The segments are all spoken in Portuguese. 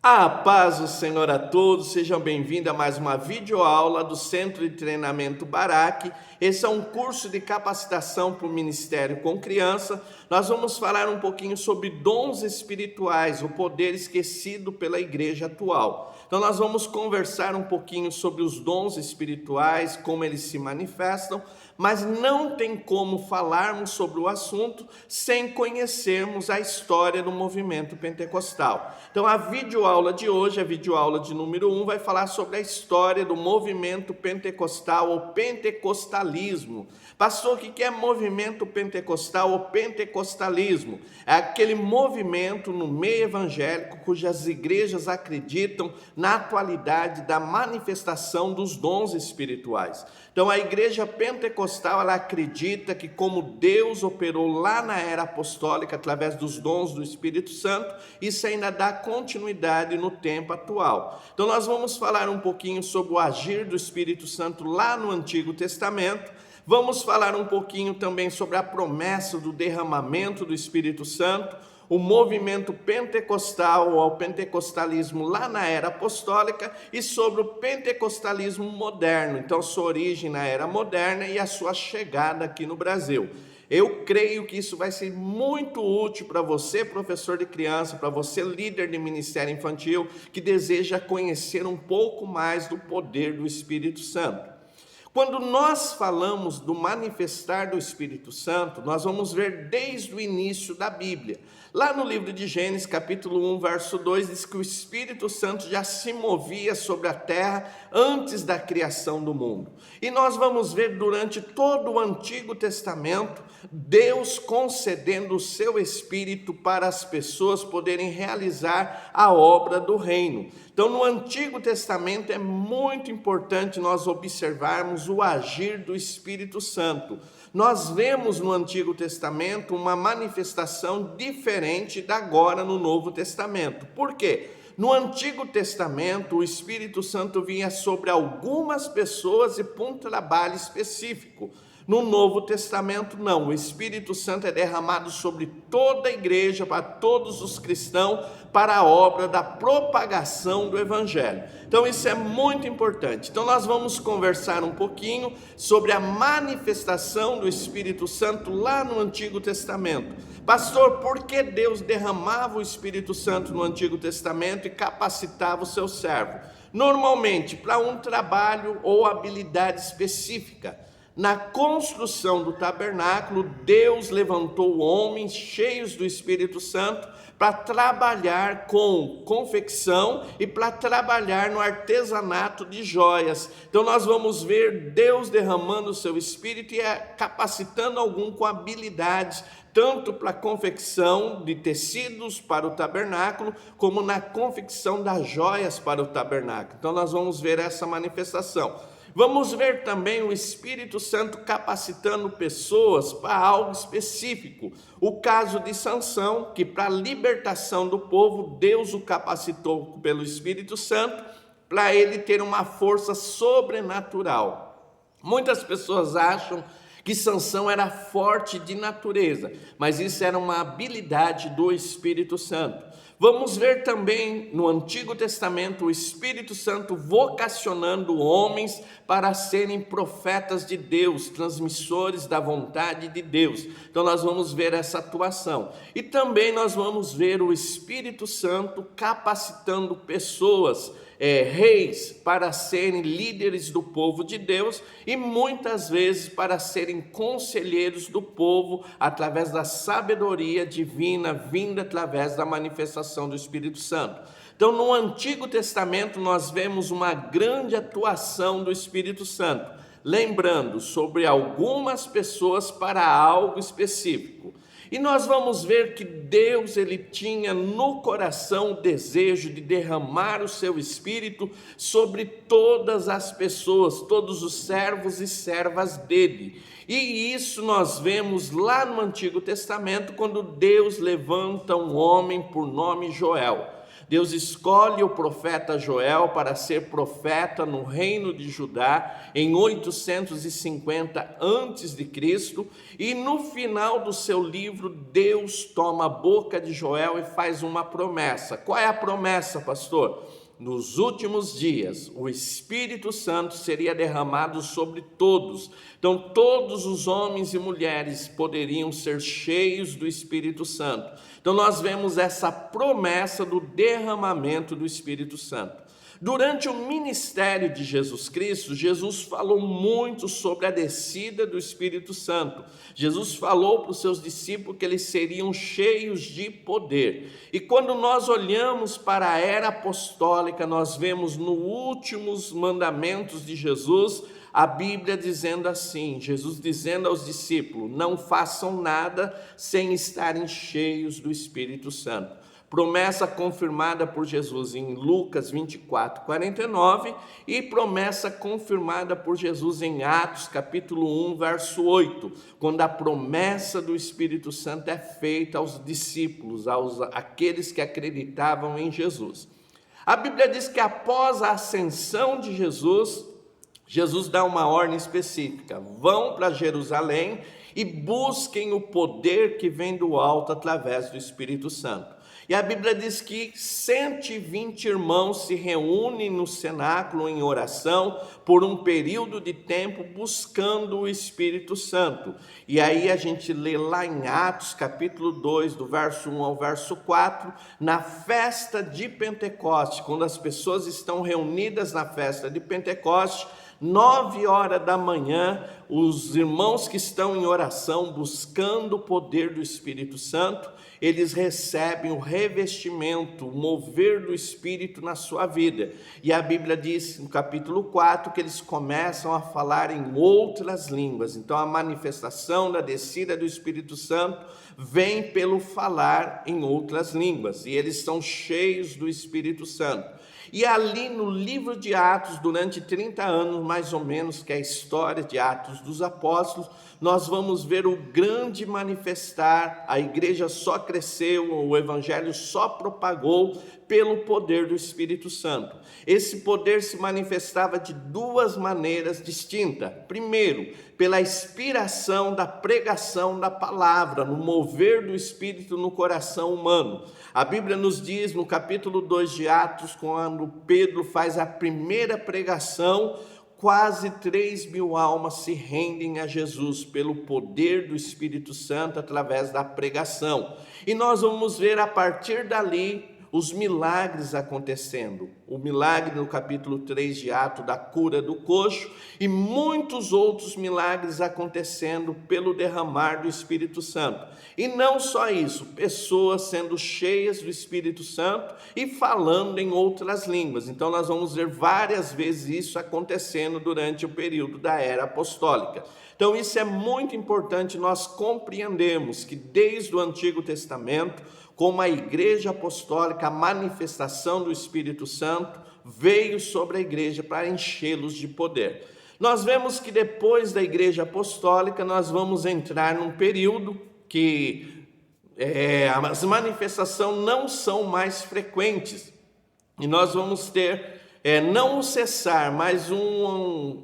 A paz do Senhor a todos, sejam bem-vindos a mais uma videoaula do Centro de Treinamento Barak. Esse é um curso de capacitação para o Ministério com Criança. Nós vamos falar um pouquinho sobre dons espirituais, o poder esquecido pela igreja atual. Então nós vamos conversar um pouquinho sobre os dons espirituais, como eles se manifestam, mas não tem como falarmos sobre o assunto sem conhecermos a história do movimento pentecostal. Então a videoaula de hoje, a videoaula de número 1, vai falar sobre a história do movimento pentecostal ou pentecostalismo. Pastor, o que é movimento pentecostal ou pentecostalismo? É aquele movimento no meio evangélico cujas igrejas acreditam na atualidade da manifestação dos dons espirituais. Então a igreja pentecostal, ela acredita que como Deus operou lá na era apostólica através dos dons do Espírito Santo, isso ainda dá continuidade no tempo atual. Então nós vamos falar um pouquinho sobre o agir do Espírito Santo lá no Antigo Testamento. Vamos falar um pouquinho também sobre a promessa do derramamento do Espírito Santo, o movimento pentecostal ou pentecostalismo lá na era apostólica e sobre o pentecostalismo moderno, então sua origem na era moderna e a sua chegada aqui no Brasil. Eu creio que isso vai ser muito útil para você, professor de criança, para você, líder de ministério infantil, que deseja conhecer um pouco mais do poder do Espírito Santo. Quando nós falamos do manifestar do Espírito Santo, nós vamos ver desde o início da Bíblia. Lá no livro de Gênesis, capítulo 1, verso 2, diz que o Espírito Santo já se movia sobre a terra antes da criação do mundo. E nós vamos ver durante todo o Antigo Testamento, Deus concedendo o seu Espírito para as pessoas poderem realizar a obra do reino. Então, no Antigo Testamento é muito importante nós observarmos o agir do Espírito Santo. Nós vemos no Antigo Testamento uma manifestação diferente da agora no Novo Testamento. Por quê? No Antigo Testamento, o Espírito Santo vinha sobre algumas pessoas e para um trabalho específico. No Novo Testamento, não. O Espírito Santo é derramado sobre toda a igreja, para todos os cristãos, para a obra da propagação do Evangelho. Então, isso é muito importante. Então, nós vamos conversar um pouquinho sobre a manifestação do Espírito Santo lá no Antigo Testamento. Pastor, por que Deus derramava o Espírito Santo no Antigo Testamento e capacitava o seu servo? Normalmente, para um trabalho ou habilidade específica. Na construção do tabernáculo, Deus levantou homens cheios do Espírito Santo para trabalhar com confecção e para trabalhar no artesanato de joias. Então nós vamos ver Deus derramando o seu Espírito e capacitando algum com habilidades, tanto para a confecção de tecidos para o tabernáculo, como na confecção das joias para o tabernáculo. Então nós vamos ver essa manifestação. Vamos ver também o Espírito Santo capacitando pessoas para algo específico. O caso de Sansão, que para a libertação do povo, Deus o capacitou pelo Espírito Santo para ele ter uma força sobrenatural. Muitas pessoas acham que Sansão era forte de natureza, mas isso era uma habilidade do Espírito Santo. Vamos ver também no Antigo Testamento o Espírito Santo vocacionando homens para serem profetas de Deus, transmissores da vontade de Deus. Então nós vamos ver essa atuação. E também nós vamos ver o Espírito Santo capacitando pessoas, reis, para serem líderes do povo de Deus e muitas vezes para serem conselheiros do povo através da sabedoria divina vinda através da manifestação do Espírito Santo. Então, no Antigo Testamento, nós vemos uma grande atuação do Espírito Santo, lembrando sobre algumas pessoas para algo específico. E nós vamos ver que Deus, ele tinha no coração o desejo de derramar o seu Espírito sobre todas as pessoas, todos os servos e servas dele. E isso nós vemos lá no Antigo Testamento, quando Deus levanta um homem por nome Joel. Deus escolhe o profeta Joel para ser profeta no reino de Judá em 850 a.C. E no final do seu livro, Deus toma a boca de Joel e faz uma promessa. Qual é a promessa, pastor? Nos últimos dias, o Espírito Santo seria derramado sobre todos. Então, todos os homens e mulheres poderiam ser cheios do Espírito Santo. Então, nós vemos essa promessa do derramamento do Espírito Santo. Durante o ministério de Jesus Cristo, Jesus falou muito sobre a descida do Espírito Santo. Jesus falou para os seus discípulos que eles seriam cheios de poder. E quando nós olhamos para a era apostólica, nós vemos nos últimos mandamentos de Jesus, a Bíblia dizendo assim, Jesus dizendo aos discípulos, não façam nada sem estarem cheios do Espírito Santo. Promessa confirmada por Jesus em Lucas 24, 49 e promessa confirmada por Jesus em Atos capítulo 1, verso 8, quando a promessa do Espírito Santo é feita aos discípulos, àqueles que acreditavam em Jesus. A Bíblia diz que após a ascensão de Jesus, Jesus dá uma ordem específica, vão para Jerusalém e busquem o poder que vem do alto através do Espírito Santo. E a Bíblia diz que 120 irmãos se reúnem no cenáculo em oração por um período de tempo buscando o Espírito Santo. E aí a gente lê lá em Atos capítulo 2, do verso 1 ao verso 4, na festa de Pentecostes, quando as pessoas estão reunidas na festa de Pentecostes, 9 horas da manhã, os irmãos que estão em oração buscando o poder do Espírito Santo, eles recebem o revestimento, o mover do Espírito na sua vida. E a Bíblia diz no capítulo 4 que eles começam a falar em outras línguas. Então a manifestação da descida do Espírito Santo vem pelo falar em outras línguas. E eles são cheios do Espírito Santo. E ali no livro de Atos, durante 30 anos mais ou menos, que é a história de Atos dos Apóstolos, nós vamos ver o grande manifestar, a igreja só cresceu, o evangelho só propagou pelo poder do Espírito Santo. Esse poder se manifestava de duas maneiras distintas. Primeiro, pela inspiração da pregação da palavra, no mover do Espírito no coração humano. A Bíblia nos diz no capítulo 2 de Atos, quando Pedro faz a primeira pregação, quase 3.000 almas se rendem a Jesus pelo poder do Espírito Santo através da pregação. E nós vamos ver a partir dali os milagres acontecendo. O milagre no capítulo 3 de Atos da cura do coxo e muitos outros milagres acontecendo pelo derramar do Espírito Santo. E não só isso, pessoas sendo cheias do Espírito Santo e falando em outras línguas. Então nós vamos ver várias vezes isso acontecendo durante o período da era apostólica. Então isso é muito importante nós compreendermos que desde o Antigo Testamento, como a igreja apostólica, a manifestação do Espírito Santo veio sobre a igreja para enchê-los de poder. Nós vemos que depois da igreja apostólica, nós vamos entrar num período que as manifestações não são mais frequentes. E nós vamos ter, não cessar, mas um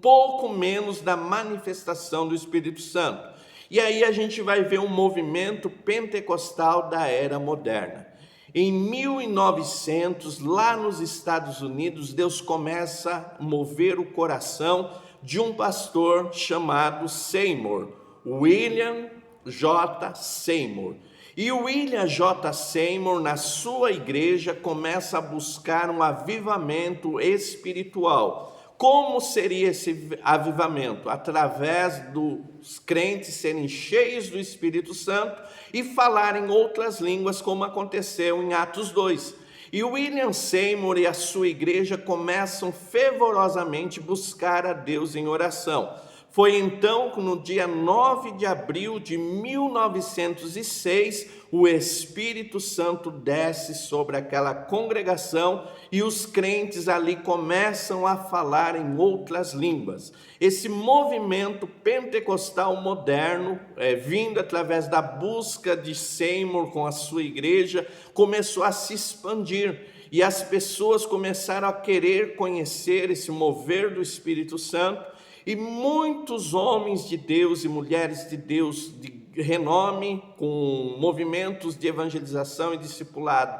pouco menos da manifestação do Espírito Santo. E aí a gente vai ver um movimento pentecostal da era moderna. Em 1900, lá nos Estados Unidos, Deus começa a mover o coração de um pastor chamado Seymour, William J. Seymour. E o William J. Seymour, na sua igreja, começa a buscar um avivamento espiritual. Como seria esse avivamento? Através dos crentes serem cheios do Espírito Santo e falarem outras línguas, como aconteceu em Atos 2. E William Seymour e a sua igreja começam fervorosamente a buscar a Deus em oração. Foi então que no dia 9 de abril de 1906, o Espírito Santo desce sobre aquela congregação e os crentes ali começam a falar em outras línguas. Esse movimento pentecostal moderno, vindo através da busca de Seymour com a sua igreja, começou a se expandir. E as pessoas começaram a querer conhecer esse mover do Espírito Santo, e muitos homens de Deus e mulheres de Deus de renome, com movimentos de evangelização e discipulado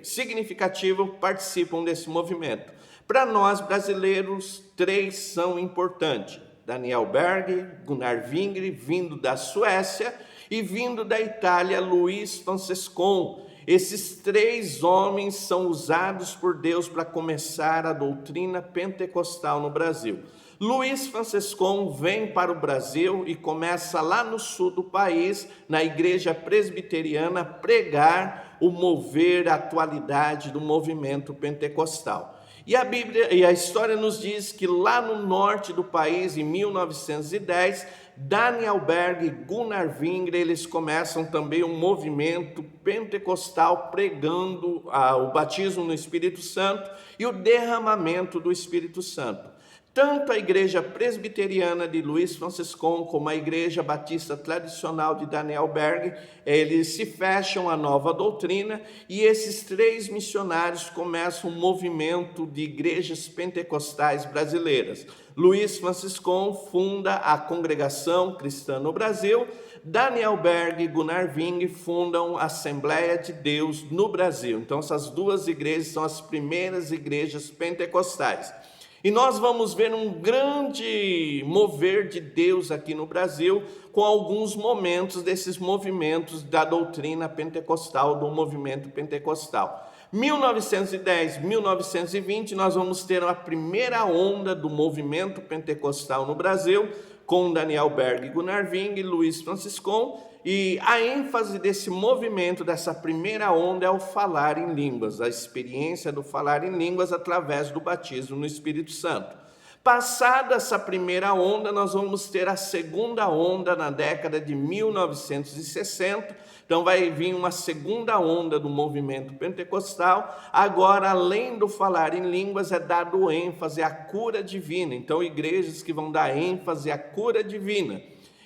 significativo, participam desse movimento. Para nós brasileiros, 3 são importantes: Daniel Berg, Gunnar Wingre, vindo da Suécia, e vindo da Itália, Luiz Francescon. Esses 3 homens são usados por Deus para começar a doutrina pentecostal no Brasil. Luiz Francescon vem para o Brasil e começa lá no sul do país, na igreja presbiteriana, pregar o mover, a atualidade do movimento pentecostal. E a Bíblia e a história nos diz que lá no norte do país, em 1910, Daniel Berg e Gunnar Wingre, eles começam também um movimento pentecostal pregando o batismo no Espírito Santo e o derramamento do Espírito Santo. Tanto a igreja presbiteriana de Luiz Francescon como a igreja batista tradicional de Daniel Berg, eles se fecham à nova doutrina, e esses 3 missionários começam um movimento de igrejas pentecostais brasileiras. Luiz Francescon funda a Congregação Cristã no Brasil, Daniel Berg e Gunnar Wingre fundam a Assembleia de Deus no Brasil. Então essas 2 igrejas são as primeiras igrejas pentecostais. E nós vamos ver um grande mover de Deus aqui no Brasil, com alguns momentos desses movimentos da doutrina pentecostal, do movimento pentecostal. 1910, 1920, nós vamos ter a primeira onda do movimento pentecostal no Brasil, com Daniel Berg, Gunnar Wingre e Luiz Francescon, e a ênfase desse movimento, dessa primeira onda, é o falar em línguas, a experiência do falar em línguas através do batismo no Espírito Santo. Passada essa primeira onda, nós vamos ter a segunda onda na década de 1960, então vai vir uma segunda onda do movimento pentecostal. Agora, além do falar em línguas, é dado ênfase à cura divina, então igrejas que vão dar ênfase à cura divina.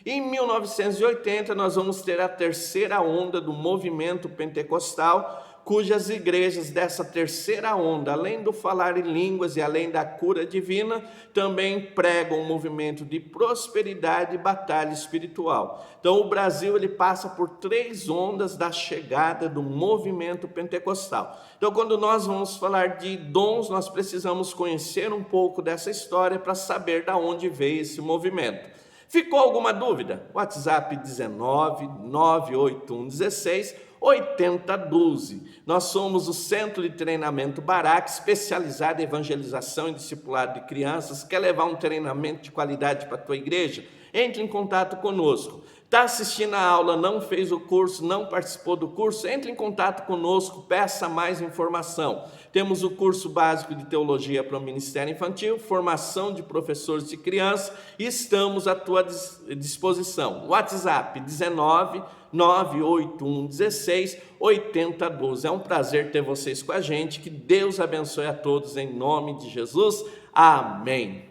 Em 1980, nós vamos ter a terceira onda do movimento pentecostal, cujas igrejas dessa terceira onda, além do falar em línguas e além da cura divina, também pregam um movimento de prosperidade e batalha espiritual. Então o Brasil ele passa por 3 ondas da chegada do movimento pentecostal. Então quando nós vamos falar de dons, nós precisamos conhecer um pouco dessa história para saber de onde veio esse movimento. Ficou alguma dúvida? WhatsApp 19 981 16 8012. Nós somos o Centro de Treinamento Barak, especializado em evangelização e discipulado de crianças. Quer levar um treinamento de qualidade para a tua igreja? Entre em contato conosco. Está assistindo a aula, não fez o curso, não participou do curso? Entre em contato conosco, peça mais informação. Temos o curso básico de teologia para o Ministério Infantil, formação de professores de criança, e estamos à tua disposição. WhatsApp 19 981 16 8012. É um prazer ter vocês com a gente. Que Deus abençoe a todos em nome de Jesus. Amém.